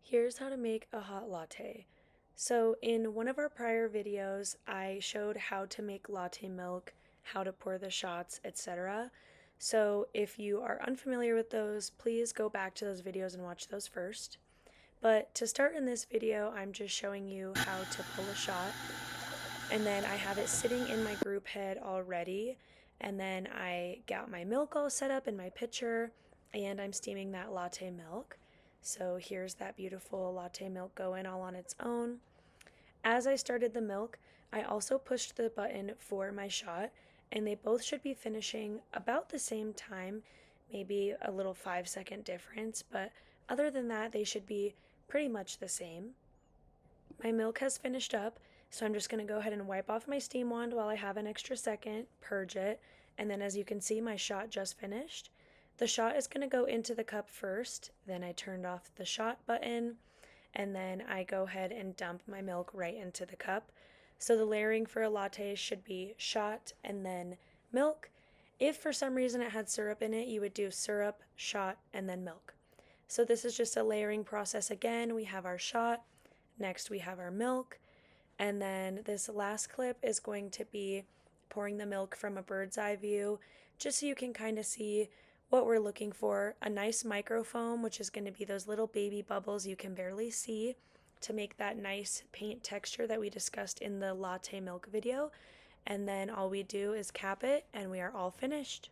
Here's how to make a hot latte. So in one of our prior videos, I showed how to make latte milk, how to pour the shots, etc. So if you are unfamiliar with those, please go back to those videos and watch those first. But to start in this video, I'm just showing you how to pull a shot. And then I have it sitting in my group head already. And then I got my milk all set up in my pitcher, and I'm steaming that latte milk. So here's that beautiful latte milk going all on its own. As I started the milk, I also pushed the button for my shot, and they both should be finishing about the same time, maybe a little 5-second difference, but other than that, they should be pretty much the same. My milk has finished up, so I'm just going to go ahead and wipe off my steam wand while I have an extra second, purge it, and then as you can see, my shot just finished. The shot is going to go into the cup first, then I turned off the shot button, and then I go ahead and dump my milk right into the cup. So the layering for a latte should be shot and then milk. If for some reason it had syrup in it, you would do syrup, shot, and then milk. So this is just a layering process again. We have our shot, next we have our milk, and then this last clip is going to be pouring the milk from a bird's eye view, just so you can kind of see what we're looking for. A nice microfoam, which is going to be those little baby bubbles you can barely see to make that nice paint texture that we discussed in the latte milk video. And then all we do is cap it and we are all finished.